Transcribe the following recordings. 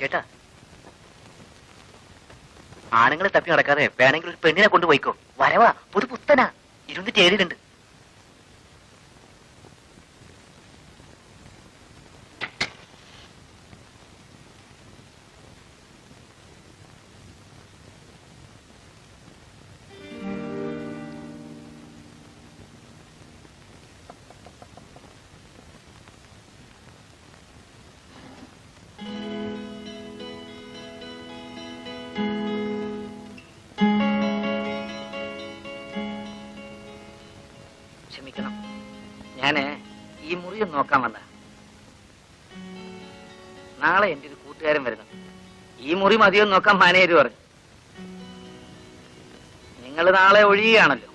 ചേട്ടാ, ആണുങ്ങളെ തപ്പി നടക്കാതെ വേണമെങ്കിൽ ഒരു പെണ്ണിനെ കൊണ്ടുപോയിക്കോ. വരവാ, പുതു പുത്തനാ, 27 ക്ഷമിക്കണം, ഞാന് ഈ മുറി നോക്കാൻ വന്ന. നാളെ എന്റെ ഒരു കൂട്ടുകാരൻ വരുന്നു. ഈ മുറി മതിയോ നോക്കാൻ മാനേജർ പറഞ്ഞു. നിങ്ങൾ നാളെ ഒഴിയുകയാണല്ലോ.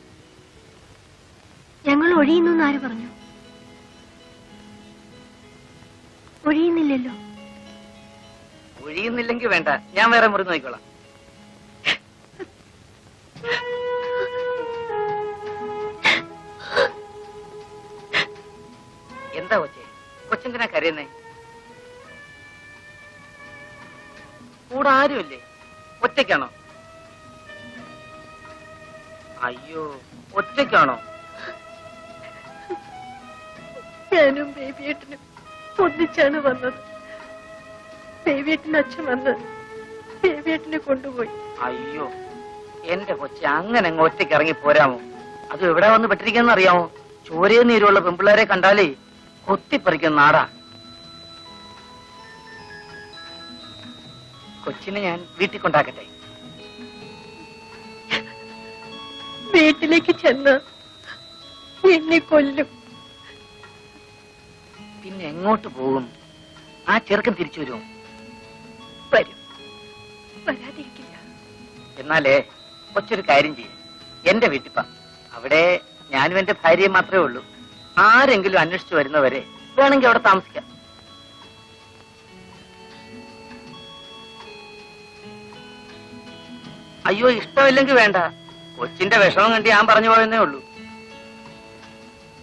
ഞങ്ങൾ ഒഴിയുന്നു ആര് പറഞ്ഞു? ഒഴിയുന്നില്ലല്ലോ. ഒഴിയുന്നില്ലെങ്കിൽ വേണ്ട, ഞാൻ വേറെ മുറി നോക്കിക്കോളാം. എന്താ കൊച്ചേ, കൊച്ചെന്തിനാ കരയുന്നേ? കൂടെ ആരുമില്ലേ? ഒറ്റയ്ക്കാണോ? അയ്യോ, ഒറ്റയ്ക്കാണോ? ഞാനും ബേബിയേട്ടനും ഒന്നിച്ചാണ് വന്നത്. ബേബിയേട്ടന് അച്ഛൻ വന്ന് ബേബിയേട്ടനെ കൊണ്ടുപോയി. അയ്യോ, എന്റെ കൊച്ചെ, അങ്ങനെ അങ്ങ് ഒറ്റയ്ക്ക് ഇറങ്ങി പോരാമോ? അത് എവിടെ വന്ന് പെട്ടിരിക്കാന്ന് അറിയാമോ? ചോരയും നീരുള്ള പെൺപിള്ളേരെ കണ്ടാലേ കൊത്തിപ്പറിക്കുന്ന നാടാ. കൊച്ചിനെ ഞാൻ വീട്ടിൽ കൊണ്ടാക്കട്ടെ? വീട്ടിലേക്ക് ചെന്ന് എന്നെ കൊല്ലും. പിന്നെ എങ്ങോട്ട് പോകും? ആ ചെറുക്കൻ തിരിച്ചു വരുമോ? വരും, വരാതിരിക്കില്ല. എന്നാലേ കൊച്ചൊരു കാര്യം ചെയ്യും, എന്റെ വീട്ടിപ്പ. അവിടെ ഞാനും എന്റെ ഭാര്യയും മാത്രമേ ഉള്ളൂ. ആരെങ്കിലും അന്വേഷിച്ചു വരുന്നവരെ വേണമെങ്കിൽ അവിടെ താമസിക്കാം. അയ്യോ, ഇഷ്ടമില്ലെങ്കിൽ വേണ്ട. കൊച്ചിന്റെ വിഷമം കണ്ടി ഞാൻ പറഞ്ഞു പോയെന്നേ ഉള്ളൂ.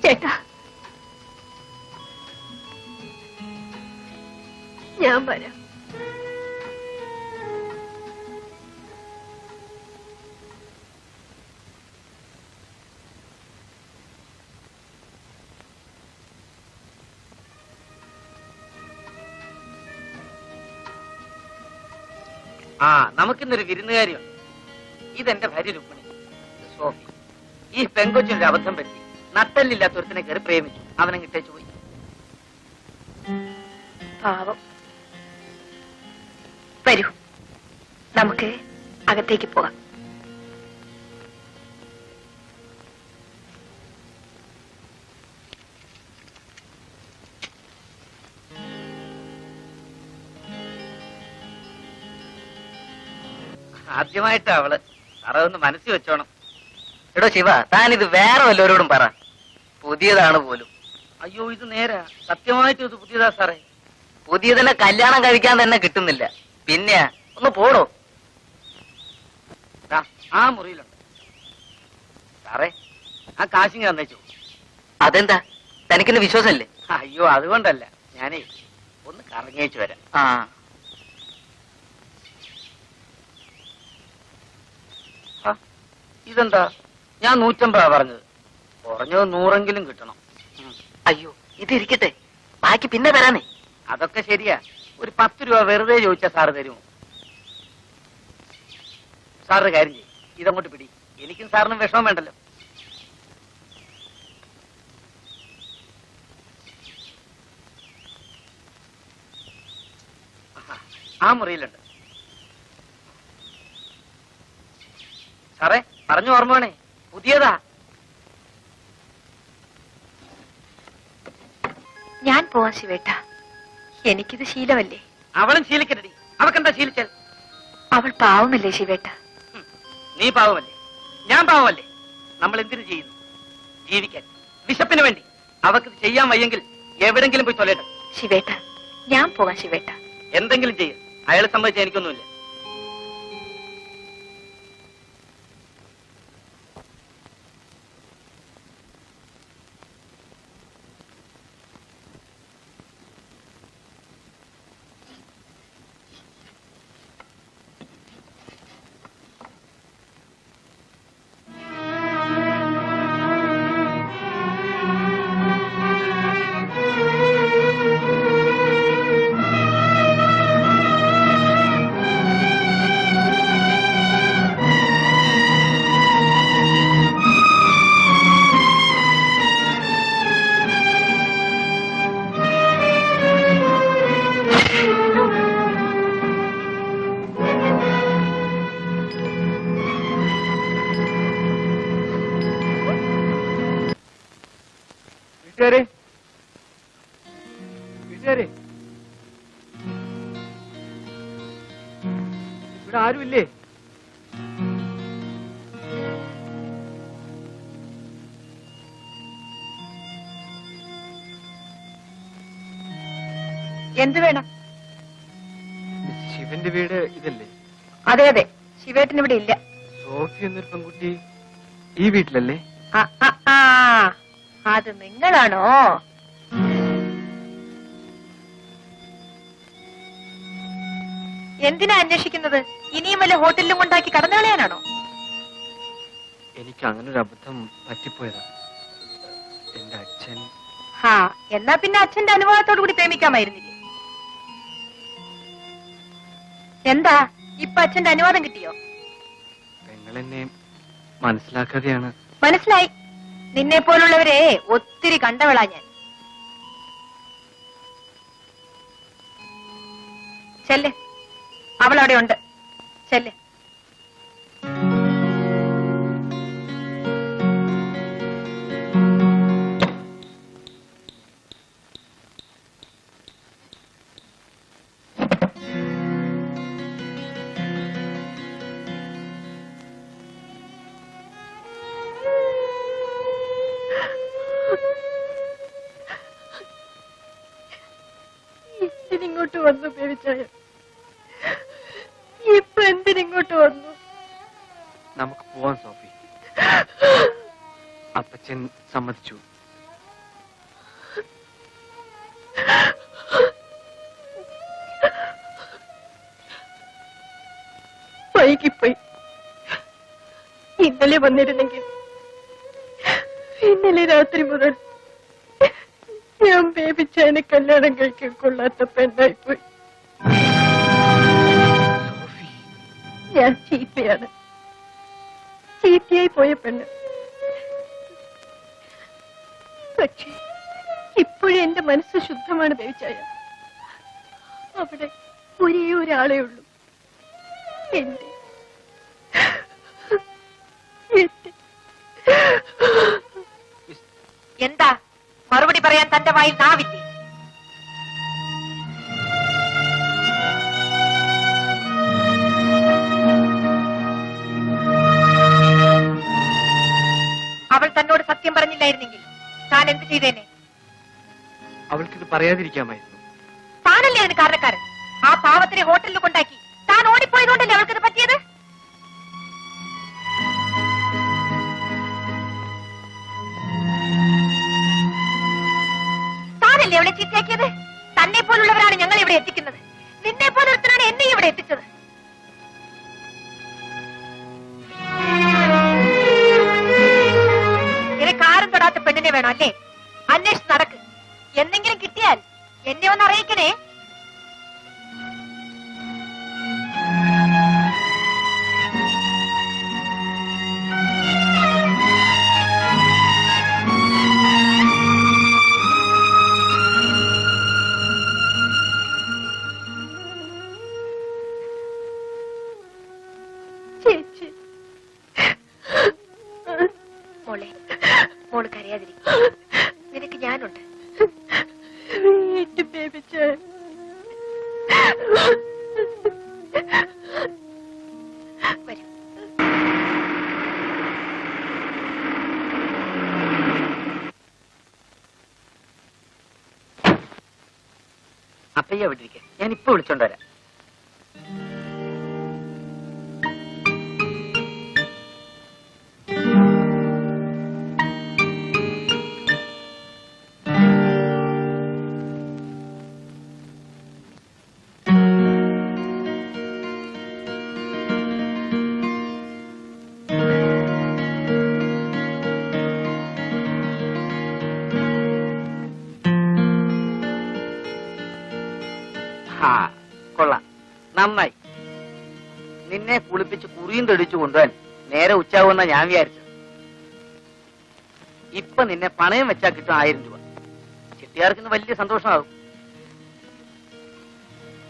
ചേട്ടാ, ഞാൻ വരാം. ആ, നമുക്കിന്നൊരു വിരുന്നുകാരിയുണ്ട്. ഇതെന്റെ ഭാര്യ രുക്മിണി, സോഫി. ഈ പെങ്കൊച്ചിനൊരു അബദ്ധം പറ്റി. നട്ടല്ലില്ലാത്ത ഒരുത്തിനെ കയറി പ്രേമിച്ചു. അവനെ കിട്ടേച്ചു പോയി. പാവം. വരൂ, നമുക്ക് അകത്തേക്ക് പോകാം. ആദ്യമായിട്ടാ അവള്. സാറേ, ഒന്ന് മനസ്സിൽ വെച്ചോണം. എടോ ശിവ, താനിത് വേറെ വല്ലവരോടും പറ. പുതിയതാണ് പോലും. അയ്യോ, ഇത് നേരാ, സത്യമായിട്ടും ഇത് പുതിയതാ സാറേ. പുതിയതിനെ കല്യാണം കഴിക്കാൻ തന്നെ കിട്ടുന്നില്ല. പിന്നെ ഒന്ന് പോടോ. ആ മുറിയിലുണ്ട് സാറേ. ആ കാശിങ് തന്നേച്ചു. അതെന്താ, തനിക്കിന്ന് വിശ്വാസമല്ലേ? അയ്യോ, അതുകൊണ്ടല്ല. ഞാനേ ഒന്ന് കറങ്ങിയേച്ചു വരാം. ആ, ഇതെന്താ, ഞാൻ 150 പറഞ്ഞത്. കുറഞ്ഞത് 100 കിട്ടണം. അയ്യോ, ഇതിരിക്കട്ടെ, ബാക്കി പിന്നെ തരാനേ. അതൊക്കെ ശരിയാ. ഒരു 10 രൂപ വെറുതെ ചോദിച്ചാ സാറ് തരുമോ? സാറ് കാര്യം ചെയ്യും, ഇതങ്ങോട്ട് പിടി. എനിക്കും സാറിനും വിഷമം വേണ്ടല്ലോ. ആ മുറിയിലുണ്ട് സാറേ. പറഞ്ഞു ഓർമ്മ വേണേ, പുതിയതാ. ഞാൻ പോവാൻ ശിവേട്ട, എനിക്കിത് ശീലമല്ലേ. അവളും ശീലിക്കരുടി. അവക്കെന്താ ശീലിച്ചാൽ? അവൾ പാവമല്ലേ ശിവേട്ട? നീ പാവമല്ലേ, ഞാൻ പാവമല്ലേ? നമ്മൾ എന്തിനു ചെയ്യുന്നു? ജീവിക്കാൻ, വിശപ്പിന് വേണ്ടി. അവക്ക് ചെയ്യാൻ വയ്യെങ്കിൽ എവിടെങ്കിലും പോയി തൊലയട്ടെ. ശിവേട്ട, ഞാൻ പോകാൻ ശിവേട്ട. എന്തെങ്കിലും ചെയ്യും. അയാളെ സംബന്ധിച്ച എനിക്കൊന്നുമില്ല. വീട്ടുകാരെ വീട്ടുകാരെ ഇവിടെ ആരുമില്ലേ? എന്ത് വേണം? ശിവന്റെ വീട് ഇതല്ലേ? അതെ അതെ, ശിവേട്ടൻ ഇവിടെ ഇല്ല. സോഫി എന്നൊരു പെൺകുട്ടി ഈ വീട്ടിലല്ലേ? അത് നിങ്ങളാണോ? എന്തിനാ അന്വേഷിക്കുന്നത്? ഇനിയും വല്ല ഹോട്ടലിലും കൊണ്ടാക്കി കടന്നു കളയാനാണോ? എനിക്ക് അങ്ങനെ ഒരു അബദ്ധം പറ്റിപ്പോയതാ. എന്റെ അച്ഛൻ. എന്നാ പിന്നെ അച്ഛന്റെ അനുഭവത്തോടു കൂടി പ്രേമിക്കാമായിരുന്നില്ലേ? എന്താ ഇപ്പൊ അച്ഛന്റെ അനുവാദം കിട്ടിയോ? പെങ്ങളെന്നെ മനസ്സിലാക്കാതെയാണ്. മനസ്സിലായി. നിന്നെ പോലുള്ളവരെ ഒത്തിരി കണ്ടവളാ ഞാൻ. ചെല്ല്, അവളവിടെ ഉണ്ട്. ചെല്ല്. ഇങ്ങോട്ട് വന്നു പേവിച്ചായ? ഇപ്പൊ എന്തിനിങ്ങോട്ട് വന്നു? നമുക്ക് പോവാൻ സോഫി. അപ്പച്ചൻ സമ്മതിച്ചു. വൈകിപ്പോയി. ഇന്നലെ വന്നിരുന്നെങ്കിൽ ഇന്നലെ രാത്രി മുതൽ ഞാൻ ബേബിച്ചായനെ കല്യാണം കഴിക്കാൻ കൊള്ളാത്ത പെണ്ണായിപ്പോയി. ഞാൻ ചീത്തയാണ്, ചീത്തയായി പോയ പെണ്ണ്. പക്ഷേ ഇപ്പോഴും എന്റെ മനസ്സ് ശുദ്ധമാണ് ബേബിച്ചായ. അവിടെ ഒരേ ഒരാളേ ഉള്ളൂ, എന്റെ. എന്താ മറുപടി പറയാൻ തന്റെ വായിൽ നാവില്ലേ? അവൾ തന്നോട് സത്യം പറഞ്ഞില്ലായിരുന്നെങ്കിൽ താൻ എന്ത് ചെയ്തേനെ? അവൾക്കിത് പറയാതിരിക്കാമായിരുന്നു. താനല്ലേ അതിന് കാരണക്കാരൻ. ആ പാവത്തിനെ ഹോട്ടലിൽ കൊണ്ടാക്കി താൻ ഓടിപ്പോയതുകൊണ്ടല്ലേ അവൾക്കിത് പറ്റിയത്? താനല്ലേ അവളെ ചീത്തയാക്കിയത്? തന്നെ പോലുള്ളവരാണ് ഞങ്ങൾ ഇവിടെ എത്തിക്കുന്നത്. നിന്നെ പോലൊരുത്തനാണ് എന്നെ ഇവിടെ എത്തിച്ചത്. നിനക്ക് ആരും തൊടാത്ത പെണ്ണിനെ വേണം അല്ലേ? അന്വേഷിച്ച് നടക്ക്. എന്തെങ്കിലും കിട്ടിയാൽ എന്നെ ഒന്ന് അറിയിക്കണേ. ചേച്ചി, മോളെ, മോള് കരയാതിരിക്കും. നിനക്ക് ഞാനുണ്ട്. വീട്ടു ബേബിച്ചായ. വരും. അപ്പയ്യ വിട്ടിരിക്കെ, ഞാൻ ഇപ്പൊ വിളിച്ചോണ്ട് വരാം. കൊള്ളാം, നന്നായി. നിന്നെ കുളിപ്പിച്ച് കുറിയും തെടിച്ചു കൊണ്ടുപോകാൻ നേരെ ഉച്ചാവുന്ന ഞാൻ വിചാരിച്ചത്. ഇപ്പൊ നിന്നെ പണയം വെച്ചാ കിട്ടും 1000 രൂപ. ചെട്ടിയാർക്കിന്ന് വലിയ സന്തോഷമാകും.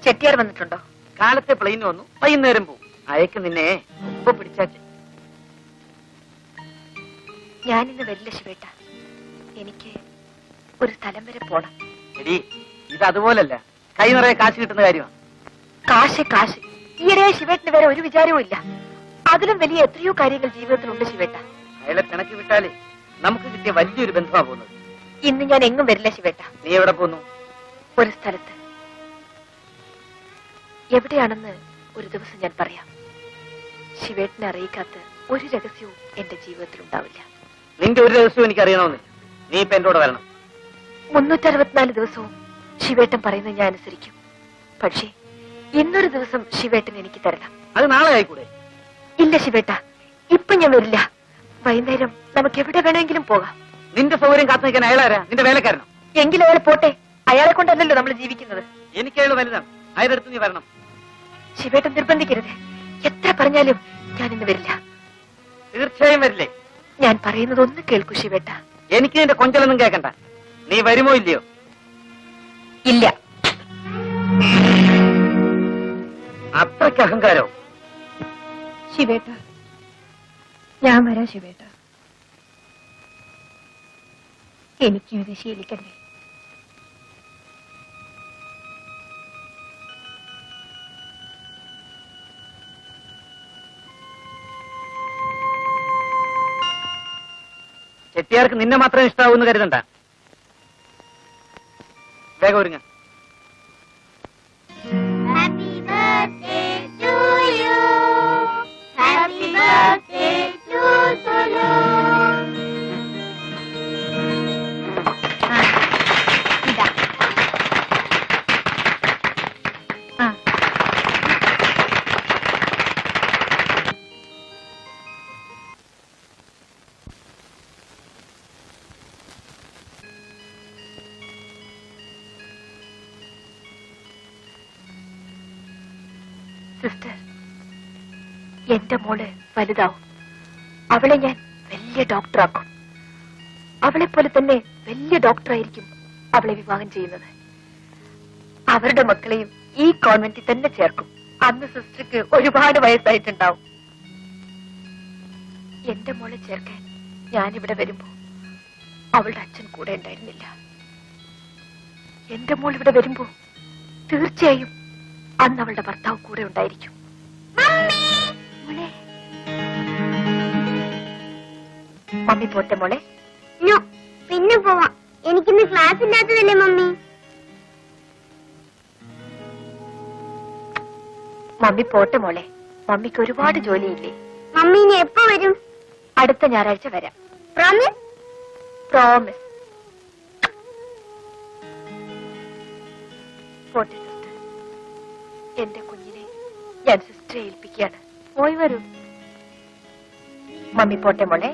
ചെട്ടിയാർ വന്നിട്ടുണ്ടോ? കാലത്തെ പ്ലെയിൻ വന്നു, വൈകുന്നേരം പോകും. അയക്ക് നിന്നെ ഒപ്പ പിടിച്ചാച്ച്. ഞാനിന്ന് വരില്ല ശിവേട്ട. എനിക്ക് ഒരു സ്ഥലം വരെ പോണം. എടി ഇത് അതുപോലല്ല, കൈ നിറയെ കാശ് കിട്ടുന്ന കാര്യമാണ്. കാശ് കാശ് ഈയിടെയായി ശിവേട്ടന് വേറെ ഒരു വിചാരവും ഇല്ല. അതിലും വലിയ എത്രയോ കാര്യങ്ങൾ ജീവിതത്തിലുണ്ട് ശിവേട്ട. അയാളെ പിണക്കി വിട്ടാലേ നമുക്ക് കിട്ടിയ വലിയൊരു ബന്ധമാണ് പോകുന്നത്. ഇന്ന് ഞാൻ എങ്ങും വരില്ല ശിവേട്ട. നീ എവിടെ പോന്നു? ഒരു സ്ഥലത്ത്. എവിടെയാണെന്ന് ഒരു ദിവസം ഞാൻ പറയാം. ശിവേട്ടനെ അറിയിക്കാത്ത ഒരു രഹസ്യവും എന്റെ ജീവിതത്തിൽ ഉണ്ടാവില്ല. നിന്റെ ഒരു രഹസ്യവും എനിക്ക് അറിയണമെന്നില്ല. നീ ഇപ്പൊ എന്നോട് വരണം. 364 ദിവസവും ശിവേട്ടൻ പറയുന്നത് ഞാൻ അനുസരിക്കും. പക്ഷേ ഇന്നൊരു ദിവസം ശിവേട്ടൻ എനിക്ക് തരണം. അത് നാളെ ആയിക്കൂടെ? ഇല്ല ശിവേട്ട, ഇപ്പൊ ഞാൻ വരില്ല. വൈകുന്നേരം നമുക്ക് എവിടെ വേണമെങ്കിലും പോകാം. നിന്റെ സൗകര്യം കാത്തു നിൽക്കാൻ അയാളാരാ? നിന്റെ വേലക്കാരനോ? എങ്കിലും അയാൾ പോട്ടെ. അയാളെ കൊണ്ടല്ലല്ലോ നമ്മൾ ജീവിക്കുന്നത്. എനിക്ക് അയാൾ വലുതാണ്. അയാളുടെ അടുത്ത് നീ വരണം. ശിവേട്ടൻ നിർബന്ധിക്കരുത്. എത്ര പറഞ്ഞാലും ഞാൻ ഇന്ന് വരില്ല. തീർച്ചയായും വരില്ലേ? ഞാൻ പറയുന്നത് ഒന്ന് കേൾക്കൂ ശിവേട്ട. എനിക്ക് നിന്റെ കൊഞ്ചലൊന്നും കേൾക്കണ്ട. നീ വരുമോ ഇല്ലയോ? ഇല്ല. അത്രയ്ക്ക് അഹങ്കാരോ? ശിവേട്ട, ഞാൻ വരാം ശിവേട്ട. എനിക്കും ഇത് ശീലിക്കണ്ടേ? ചെട്ടിയാർക്ക് നിന്നെ മാത്രം ഇഷ്ടാവൂന്ന് കരുതണ്ട. വേഗം ഒരുങ്ങ. Happy birthday to you. Happy birthday to Solo. ഇതാ. സിസ്റ്റർ, എന്റെ മോള് വലുതാവും. അവളെ ഞാൻ വലിയ ഡോക്ടറാക്കും. അവളെ പോലെ തന്നെ വലിയ ഡോക്ടറായിരിക്കും അവളെ വിവാഹം ചെയ്യുന്നത്. അവരുടെ മക്കളെയും ഈ കോൺവെന്റിൽ തന്നെ ചേർക്കും. അന്ന് സിസ്റ്റർക്ക് ഒരുപാട് വയസ്സായിട്ടുണ്ടാവും. എന്റെ മോളെ ചേർക്കാൻ ഞാനിവിടെ വരുമ്പോ അവളുടെ അച്ഛൻ കൂടെ ഉണ്ടായിരുന്നില്ല. എന്റെ മോൾ ഇവിടെ വരുമ്പോ തീർച്ചയായും അന്ന് അവളുടെ ഭർത്താവ് കൂടെ ഉണ്ടായിരിക്കും. മോളെ. മമ്മി പോട്ടെ മോളെ. പിന്നെ പോവാം. എനിക്കിന്ന് ക്ലാസ് ഇല്ലാത്തതല്ലേ മമ്മി? മമ്മി പോട്ടെ മോളെ. മമ്മിക്ക് ഒരുപാട് ജോലിയില്ലേ? മമ്മി ഇനി എപ്പോ വരും? അടുത്ത ഞായറാഴ്ച വരാം. പ്രോമിസ്? പ്രോമിസ്. പോട്ടെ സിസ്റ്റർ. എന്റെ കുഞ്ഞിനെ ഞാൻ സിസ്റ്ററെ ഏൽപ്പിക്കുകയാണ്. പോയി വരൂ. മമ്മി പോട്ടെ മോളെ.